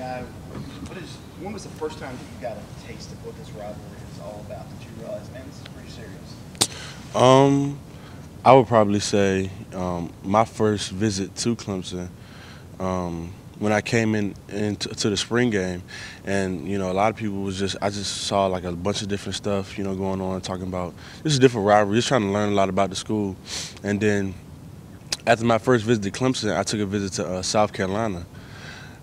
guy. When was the first time that you got a taste of what this rivalry is all about? That you realized, man, this is pretty serious? I would probably say my first visit to Clemson. When I came into the spring game, and a lot of people I just saw like a bunch of different stuff going on, talking about this is a different rivalry, just trying to learn a lot about the school. And then after my first visit to Clemson, I took a visit to South Carolina.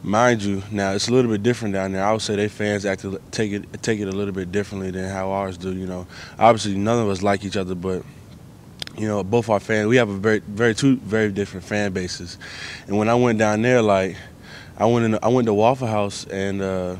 Mind you, now it's a little bit different down there. I would say they fans take it a little bit differently than how ours do. Obviously none of us like each other, but both our fans, we have two very different fan bases. And when I went down there, like I went to Waffle House, and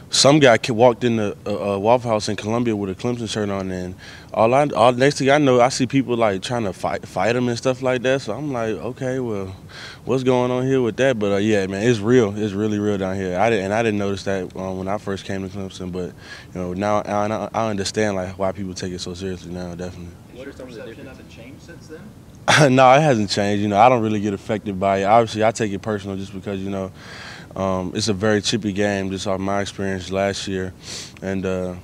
some guy walked in the Waffle House in Columbia with a Clemson shirt on, and all next thing I know, I see people like trying to fight him and stuff like that. So I'm like, okay, well, what's going on here with that? But yeah, man, it's real. It's really real down here. I didn't notice that when I first came to Clemson, but now I understand like why people take it so seriously now. Definitely. Has your perception of it changed since then? No, it hasn't changed. I don't really get affected by it. Obviously, I take it personal just because it's a very chippy game, just off my experience last year, and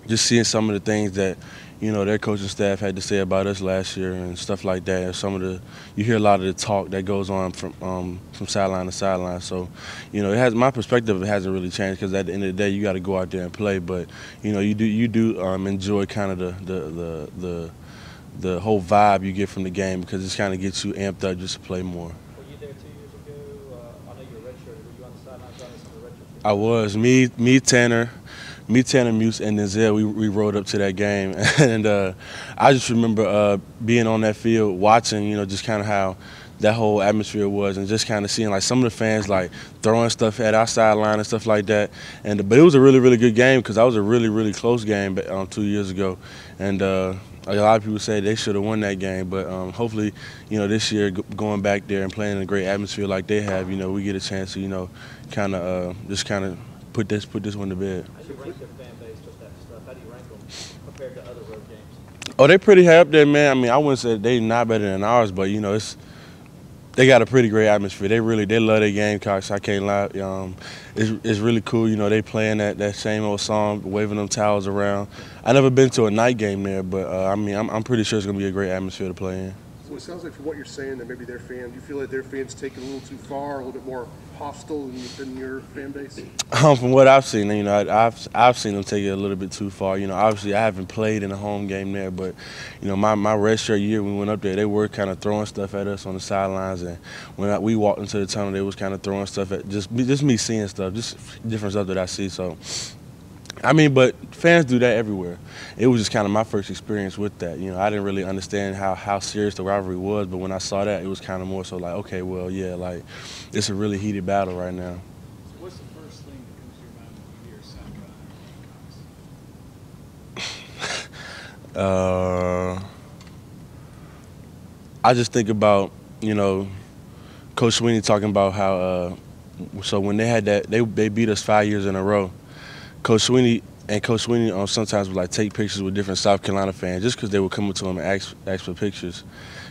just seeing some of the things that their coaching staff had to say about us last year and stuff like that. And you hear a lot of the talk that goes on from sideline to sideline. So, my perspective hasn't really changed, because at the end of the day, you got to go out there and play. But you do enjoy kind of the whole vibe you get from the game, because it kind of gets you amped up just to play more. Were you there 2 years ago? I know you were redshirted. Were you on the sidelines running some of the redshirt? I was. Tanner, Muse, and Denzel, we rode up to that game. And I just remember being on that field, watching, just kind of how that whole atmosphere was, and just kind of seeing like some of the fans like throwing stuff at our sideline and stuff like that. But it was a really, really good game, because that was a really, really close game 2 years ago. And a lot of people say they should have won that game, but hopefully, this year going back there and playing in a great atmosphere like they have, we get a chance to, kind of put this one to bed. How do you rank their fan base, just that stuff? How do you rank them compared to other road games? Oh, they pretty high up there, man. I mean, I wouldn't say they not better than ours, but they got a pretty great atmosphere. They love their Gamecocks. I can't lie. It's really cool. They playing that same old song, waving them towels around. I never been to a night game there, but I'm pretty sure it's gonna be a great atmosphere to play in. So it sounds like from what you're saying that maybe their fans, you feel like their fans take it a little too far, a little bit more hostile than your fan base? From what I've seen, I've seen them take it a little bit too far. Obviously I haven't played in a home game there, but my redshirt year when we went up there, they were kind of throwing stuff at us on the sidelines, and when we walked into the tunnel, they was kind of throwing stuff at just me seeing stuff, just different stuff that I see. So. But fans do that everywhere. It was just kind of my first experience with that. I didn't really understand how serious the rivalry was, but when I saw that, it was kind of more so like, okay, well, yeah, like it's a really heated battle right now. So what's the first thing that comes to your mind when you hear South Carolina? I just think about Coach Swinney talking about how so when they had that, they beat us 5 years in a row. Coach Swinney sometimes would like take pictures with different South Carolina fans, just because they would come up to him and ask for pictures,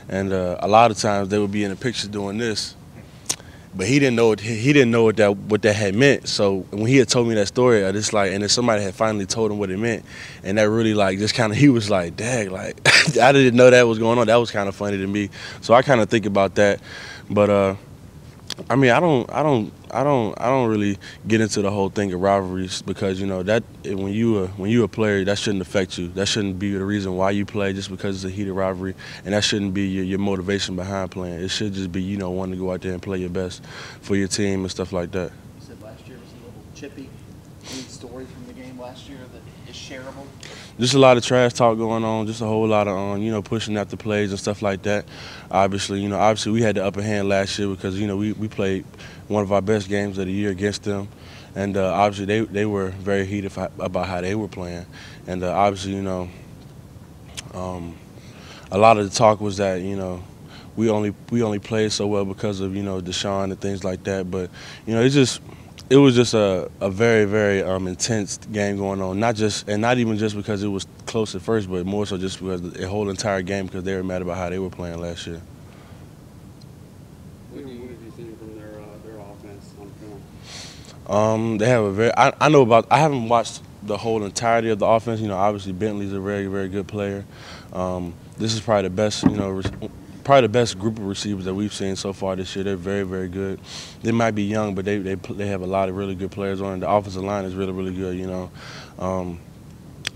and a lot of times they would be in the picture doing this, but he didn't know what that had meant. So when he had told me that story, and then somebody had finally told him what it meant, and that really like just kind of, he was like, dang, like I didn't know that was going on. That was kind of funny to me. So I kind of think about that, but I don't really get into the whole thing of rivalries, because that when you a player, that shouldn't affect you. That shouldn't be the reason why you play, just because it's a heated rivalry, and that shouldn't be your motivation behind playing. It should just be wanting to go out there and play your best for your team and stuff like that. You said last year was a little chippy. Any story from the game last year that is shareable? Just a lot of trash talk going on, just a whole lot of pushing after plays and stuff like that. Obviously we had the upper hand last year, because we played one of our best games of the year against them, and obviously they were very heated about how they were playing, and obviously a lot of the talk was that we only played so well because of Deshaun and things like that, but it was just a very, very intense game going on. Not even just because it was close at first, but more so just because the whole entire game, because they were mad about how they were playing last year. What did you see from their offense on film? They have a very. I know about. I haven't watched the whole entirety of the offense. You know, obviously Bentley's a very, very good player. This is probably the best. You know, probably the best group of receivers that we've seen so far this year. They're very, very good. They might be young, but they have a lot of really good players on it. The offensive line is really, really good. You know,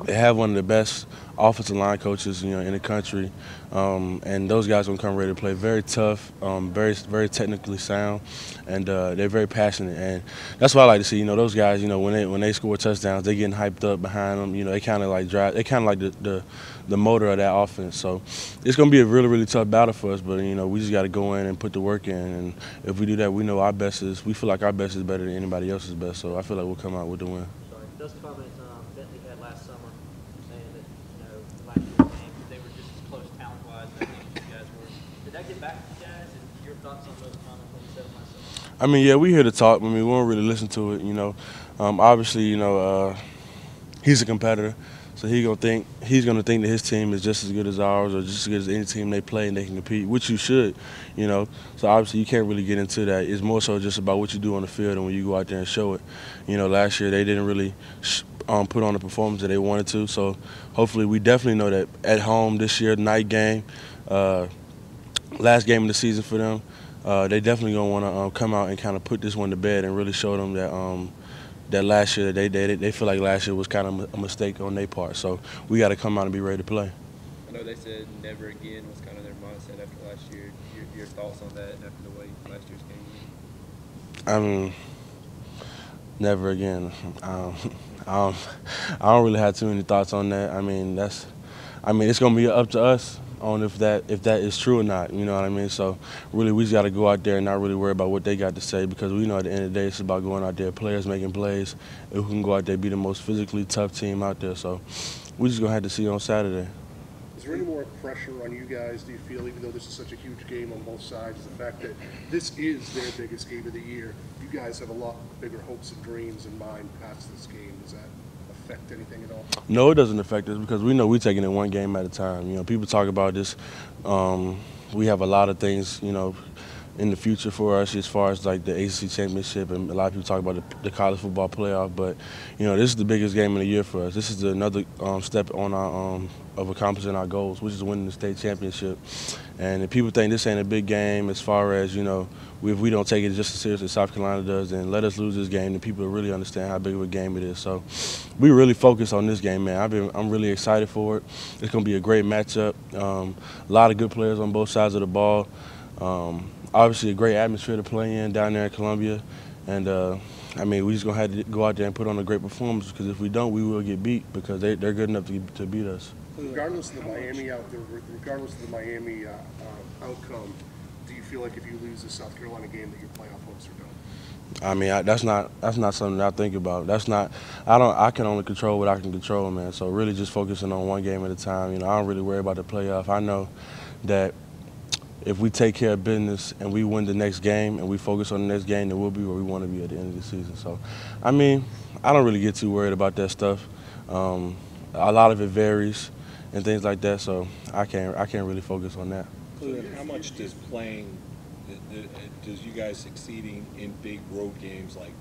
they have one of the best offensive line coaches, you know, in the country, and those guys gonna come ready to play. Very tough, very, very technically sound, and they're very passionate. And that's what I like to see. You know, those guys, you know, when they score touchdowns, they getting hyped up behind them. You know, they kind of like drive. They kind of like the motor of that offense. So it's gonna be a really, really tough battle for us. But you know, we just got to go in and put the work in. And if we do that, we know our best is. We feel like our best is better than anybody else's best. So I feel like we'll come out with the win. Sorry, those comments Bentley had last summer, saying that, you know, last year's game, they were just as close talent-wise as I think you guys were. Did that get back to you guys? And your thoughts on those comments when you said them last summer? I mean, yeah, we hear the talk. I mean, we won't really listen to it. You know, obviously, you know, he's a competitor, so he's gonna think that his team is just as good as ours, or just as good as any team they play, and they can compete, which you should. You know, so obviously you can't really get into that. It's more so just about what you do on the field and when you go out there and show it. You know, last year they didn't really put on the performance that they wanted to. So hopefully, we definitely know that at home this year, night game, last game of the season for them. They definitely gonna want to come out and kind of put this one to bed and really show them that that last year they feel like last year was kind of a mistake on their part. So we got to come out and be ready to play. I know they said never again was kind of their mindset after last year. Your thoughts on that and after the way last year's game went? I mean, never again. I don't really have too many thoughts on that. I mean, it's gonna be up to us on if that is true or not. You know what I mean? So really, we just got to go out there and not really worry about what they got to say, because we know at the end of the day, it's about going out there, players making plays, and who can go out there and be the most physically tough team out there. So we just gonna have to see on Saturday. Is there any more pressure on you guys, do you feel, even though this is such a huge game on both sides, the fact that this is their biggest game of the year? You guys have a lot bigger hopes and dreams in mind past this game. Does that affect anything at all? No, it doesn't affect us, because we know we're taking it one game at a time. You know, people talk about this. We have a lot of things, you know, in the future for us as far as like the ACC championship, and a lot of people talk about the college football playoff. But you know, this is the biggest game of the year for us. This is another step on our of accomplishing our goals, which is winning the state championship. And if people think this ain't a big game, as far as, you know, if we don't take it just as seriously as South Carolina does, then let us lose this game, and people really understand how big of a game it is. So we really focus on this game, man. I'm really excited for it. It's gonna be a great matchup. A lot of good players on both sides of the ball. Obviously a great atmosphere to play in down there in Columbia. And I mean, we just gonna have to go out there and put on a great performance, because if we don't, we will get beat, because they're good enough to beat us. Regardless of the Miami outcome, do you feel like if you lose the South Carolina game that your playoff hopes are done? I mean, that's not something that I think about. I can only control what I can control, man. So really just focusing on one game at a time. You know, I don't really worry about the playoff. I know that if we take care of business and we win the next game and we focus on the next game, then we'll be where we want to be at the end of the season. So, I mean, I don't really get too worried about that stuff. A lot of it varies and things like that, so I can't really focus on that. So how much does you guys succeeding in big road games like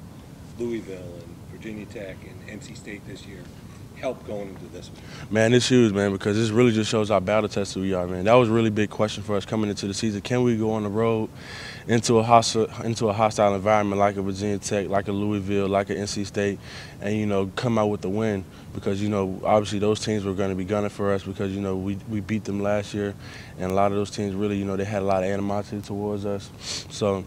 Louisville and Virginia Tech and NC State this year help going into this one? Man, it's huge, man, because this really just shows how battle tested we are, man. That was a really big question for us coming into the season. Can we go on the road into a hostile environment like a Virginia Tech, like a Louisville, like a NC State, and, you know, come out with the win? Because, you know, obviously those teams were going to be gunning for us, because, you know, we beat them last year, and a lot of those teams really, you know, they had a lot of animosity towards us. So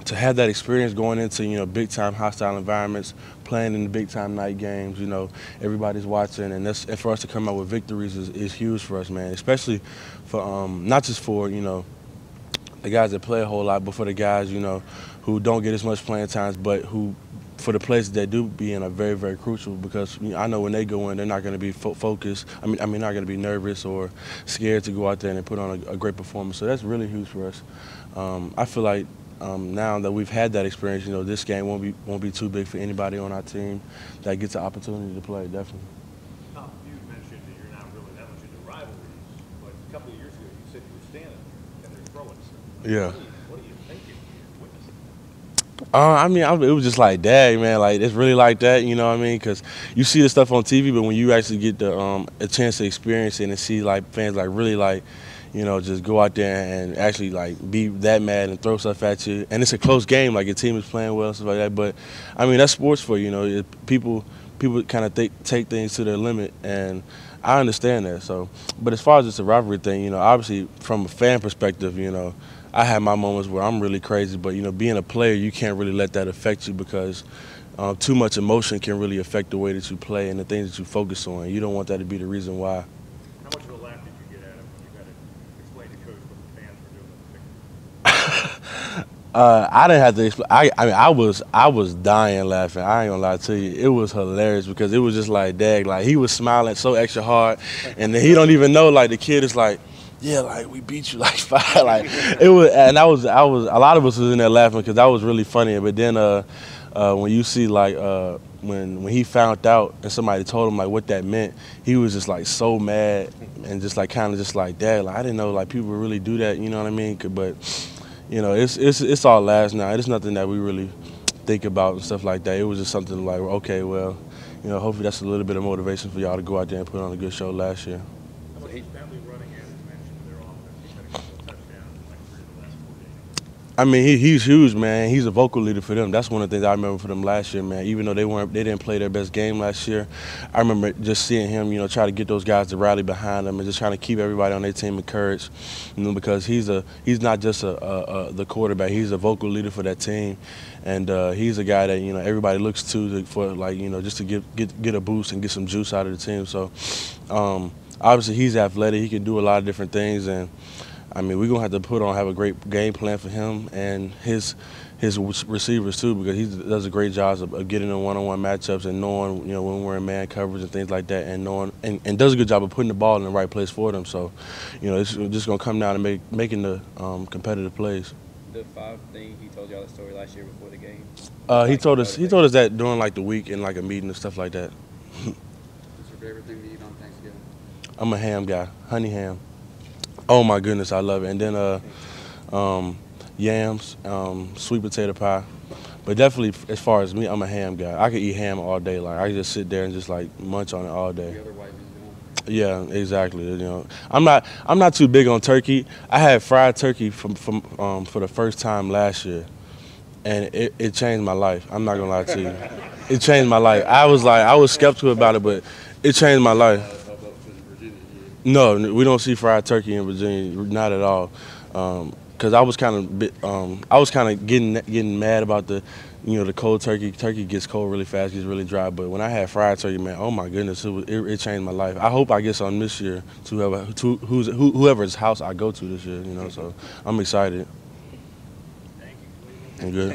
to have that experience going into, you know, big-time hostile environments, playing in the big-time night games, you know, everybody's watching, and for us to come out with victories is huge for us, man, especially for not just for, you know, the guys that play a whole lot, but for the guys, you know, who don't get as much playing times, but who, for the places that do be in, are very, very crucial, because, you know, I know when they go in, they're not going to be focused. I mean, not going to be nervous or scared to go out there and put on a great performance. So that's really huge for us. I feel like now that we've had that experience, you know, this game won't be too big for anybody on our team that gets the opportunity to play. Definitely. Tom, you mentioned that you're not really that much into rivalries, but a couple of years ago you said you were standing there and they're throwing stuff. Yeah. What are you thinking when you're witnessing I mean, it was just like, dang, man, like it's really like that, you know what I mean? Because you see the stuff on TV, but when you actually get the a chance to experience it and see like fans like really like, you know, just go out there and actually like be that mad and throw stuff at you, and it's a close game, like your team is playing well and stuff like that. But I mean, that's sports for you, you know. People kind of take things to their limit, and I understand that. So, but as far as it's a rivalry thing, you know, obviously from a fan perspective, you know, I have my moments where I'm really crazy, but you know, being a player, you can't really let that affect you because too much emotion can really affect the way that you play and the things that you focus on. You don't want that to be the reason why. How much of a laugh did you get at him when you had to explain to coach what the fans were doing? I didn't have to explain. I mean, I was dying laughing. I ain't gonna lie to you. It was hilarious because it was just like, dang, like he was smiling so extra hard, and then he don't even know. Like the kid is like, yeah, like we beat you like 5. Like it was, and I was. A lot of us was in there laughing because that was really funny. But then when you see like when he found out and somebody told him like what that meant, he was just like so mad and just like kind of just like, dad, like I didn't know like people would really do that. You know what I mean? But you know, it's all laughs now. It's nothing that we really think about and stuff like that. It was just something like, okay, well, you know, hopefully that's a little bit of motivation for y'all to go out there and put on a good show last year. How much is Bentley running as mentioned their offense? He's had a couple of touchdowns in like 3 of the last 4 games. I mean, he's huge, man. He's a vocal leader for them. That's one of the things I remember for them last year, man. Even though they didn't play their best game last year, I remember just seeing him, you know, try to get those guys to rally behind him and just trying to keep everybody on their team encouraged, you know, because he's not just the quarterback. He's a vocal leader for that team, and he's a guy that, you know, everybody looks to for, like, you know, just to get a boost and get some juice out of the team. So obviously he's athletic. He can do a lot of different things, and I mean, we're going to have to have a great game plan for him and his receivers too, because he does a great job of getting in one-on-one matchups and knowing, you know, when we're in man coverage and things like that, and knowing and does a good job of putting the ball in the right place for them. So, you know, it's just going to come down to making the competitive plays. The 5 thing, he told y'all the story last year before the game. He told us that during like the week in like a meeting and stuff like that. What's your favorite thing to eat on Thanksgiving? I'm a ham guy, honey ham. Oh my goodness, I love it. And then yams, sweet potato pie. But definitely, as far as me, I'm a ham guy. I could eat ham all day. Like I could just sit there and just like munch on it all day. The other white men don't. Yeah, exactly. You know, I'm not too big on turkey. I had fried turkey for the first time last year, and it changed my life. I'm not gonna lie to you. It changed my life. I was skeptical about it, but it changed my life. No, we don't see fried turkey in Virginia, not at all. Because I was kind of getting mad about the cold turkey. Turkey gets cold really fast, gets really dry. But when I had fried turkey, man, oh my goodness, it changed my life. I hope I get some this year to whoever's house I go to this year. You know, so I'm excited. Thank you. And good.